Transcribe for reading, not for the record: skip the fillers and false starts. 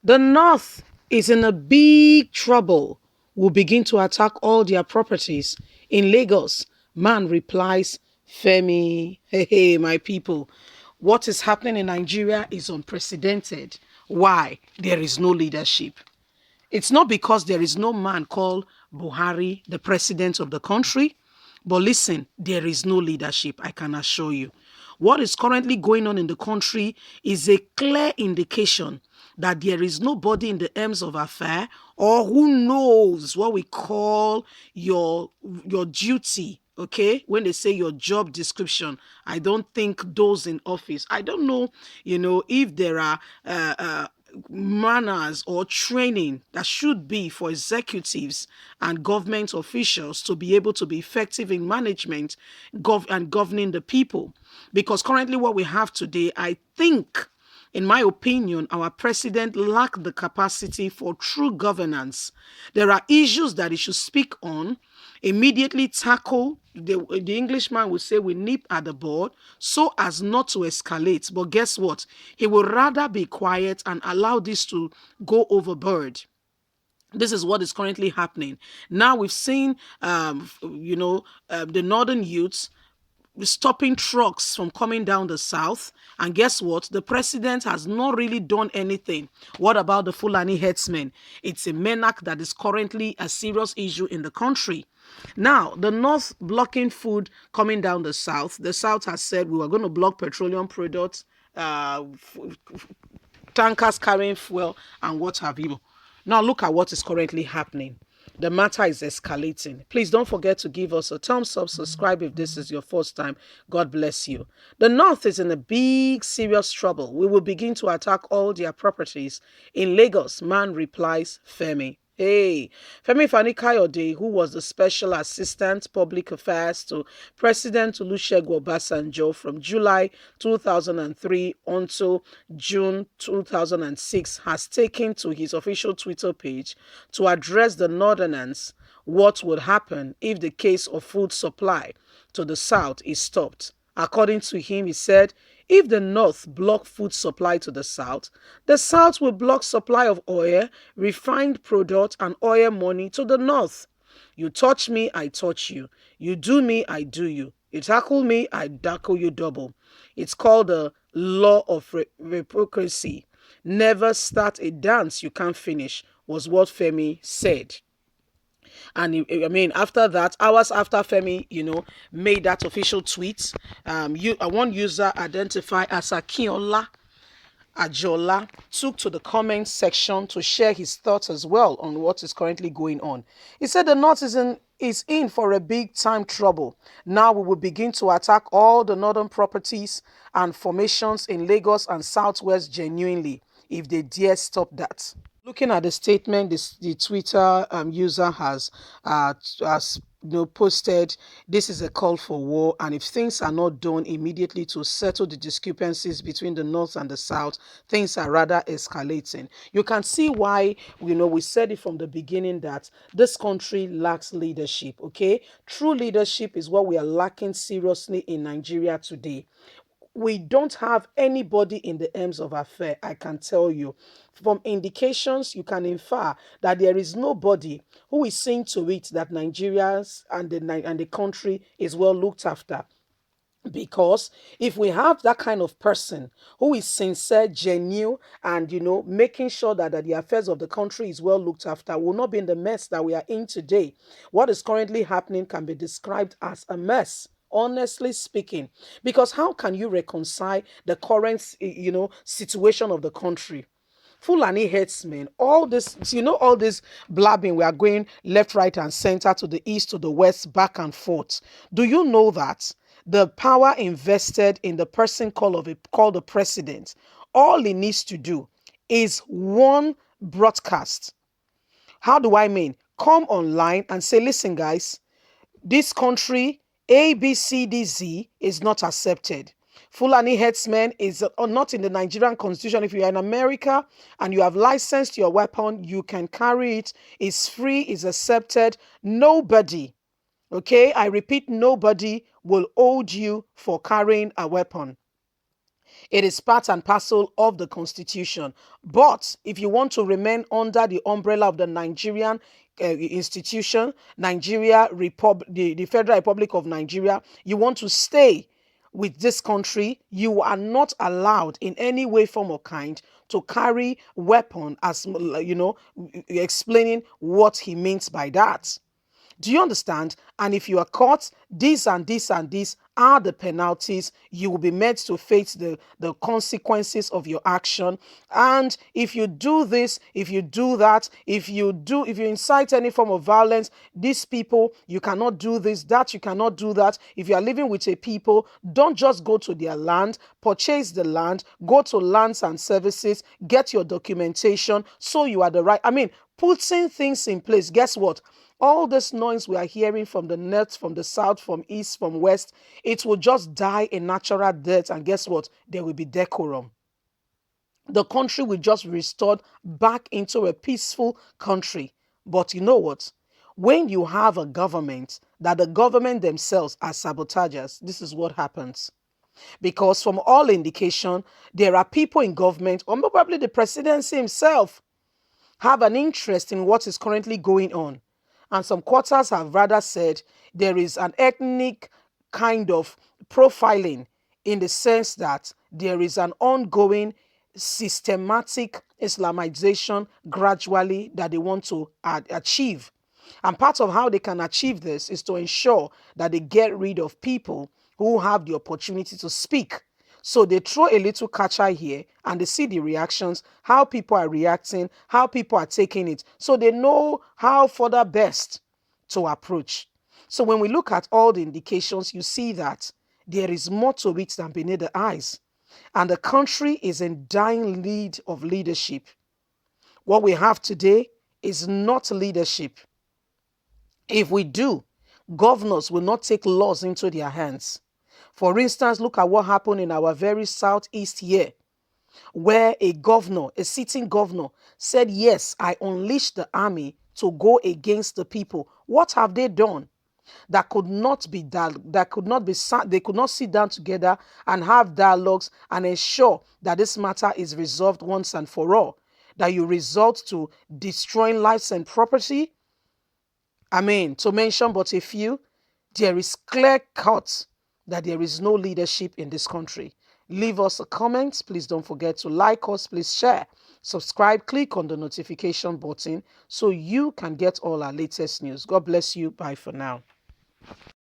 The North is in a big trouble. Will begin to attack all their properties in Lagos. Man replies, Femi, hey, my people. What is happening in Nigeria is unprecedented. Why? There is no leadership. It's not because there is no man called Buhari, the president of the country. But listen, there is no leadership, I can assure you. What is currently going on in the country is a clear indication that there is nobody in the helms of affair or who knows what we call your duty. Okay, when they say your job description, I don't think those in office, I don't know, if there are manners or training that should be for executives and government officials to be able to be effective in management and governing the people. Because currently what we have today, I think, in my opinion, our president lacked the capacity for true governance. There are issues that he should speak on, immediately tackle. The Englishman would say we nip at the bud so as not to escalate. But guess what? He would rather be quiet and allow this to go overboard. This is what is currently happening. Now we've seen, the northern youths stopping trucks from coming down the south. And guess what? The president has not really done anything. What about the Fulani herdsmen? It's a menace that is currently a serious issue in the country. Now, the north blocking food coming down the south has said we were going to block petroleum products, tankers carrying fuel, and what have you. Now, look at what is currently happening. The matter is escalating. Please don't forget to give us a thumbs up, subscribe if this is your first time. God bless you. The North is in a big, serious trouble. We will begin to attack all their properties. In Lagos, man replies, Femi. Hey, Femi Fani-Kayode, who was the Special Assistant Public Affairs to President Olusegun Obasanjo from July 2003 until June 2006, has taken to his official Twitter page to address the Northerners what would happen if the case of food supply to the South is stopped. According to him, he said, if the North block food supply to the South will block supply of oil, refined product, and oil money to the North. You touch me, I touch you. You do me, I do you. You tackle me, I tackle you double. It's called the law of reciprocity. Never start a dance you can't finish, was what Femi said. And after that, hours after Femi, made that official tweet, one user identified as Akinola Ajola took to the comments section to share his thoughts as well on what is currently going on. He said the North is in for a big time trouble. Now we will begin to attack all the northern properties and formations in Lagos and Southwest genuinely if they dare stop that. Looking at the statement the Twitter user has posted, this is a call for war, and if things are not done immediately to settle the discrepancies between the North and the South, things are rather escalating. You can see why, we said it from the beginning that this country lacks leadership, okay? True leadership is what we are lacking seriously in Nigeria today. We don't have anybody in the helms of affair, I can tell you. From indications, you can infer that there is nobody who is seeing to it that Nigerians and the country is well looked after. Because if we have that kind of person who is sincere, genuine, and making sure that the affairs of the country is well looked after, will not be in the mess that we are in today. What is currently happening can be described as a mess, honestly speaking. Because how can you reconcile the current situation of the country? Fulani herdsmen, all this blabbing, we are going left, right, and center, to the east, to the west, back and forth. Do you know that the power invested in the person called the president, all he needs to do is one broadcast? How do I mean? Come online and say, listen, guys, this country, ABCDZ, is not accepted. Fulani herdsmen is not in the Nigerian constitution. If you are in America and you have licensed your weapon, you can carry it. It's free, it's accepted. Nobody, okay, I repeat, nobody will hold you for carrying a weapon. It is part and parcel of the constitution. But if you want to remain under the umbrella of the Nigerian institution, the Federal Republic of Nigeria, you want to stay with this country, you are not allowed in any way, form, or kind to carry weapon, as explaining what he means by that. Do you understand? And if you are caught, this and this and this are the penalties. You will be made to face the consequences of your action. And if you do this, if you do that, if you incite any form of violence, these people, you cannot do this, that, you cannot do that. If you are living with a people, don't just go to their land, purchase the land, go to lands and services, get your documentation, so you are the right. I mean, putting things in place. Guess what? All this noise we are hearing from the north, from the south, from east, from west, it will just die a natural death. And guess what? There will be decorum. The country will just be restored back into a peaceful country. But you know what? When you have a government that the government themselves are sabotagers, this is what happens. Because from all indication, there are people in government, or probably the presidency himself, have an interest in what is currently going on. And some quarters have rather said there is an ethnic kind of profiling, in the sense that there is an ongoing systematic Islamization gradually that they want to achieve. And part of how they can achieve this is to ensure that they get rid of people who have the opportunity to speak. So they throw a little catcher here and they see the reactions, how people are reacting, how people are taking it. So they know how further best to approach. So when we look at all the indications, you see that there is more to it than beneath the eyes. And the country is in dying need of leadership. What we have today is not leadership. If we do, governors will not take laws into their hands. For instance, look at what happened in our very southeast here, where a governor, a sitting governor, said, yes, I unleashed the army to go against the people. What have they done? That could not be they could not sit down together and have dialogues and ensure that this matter is resolved once and for all. That you result to destroying lives and property. I mean, to mention but a few, there is clear cut that there is no leadership in this country. Leave us a comment. Please don't forget to like us. Please share, subscribe, click on the notification button so you can get all our latest news. God bless you. Bye for now.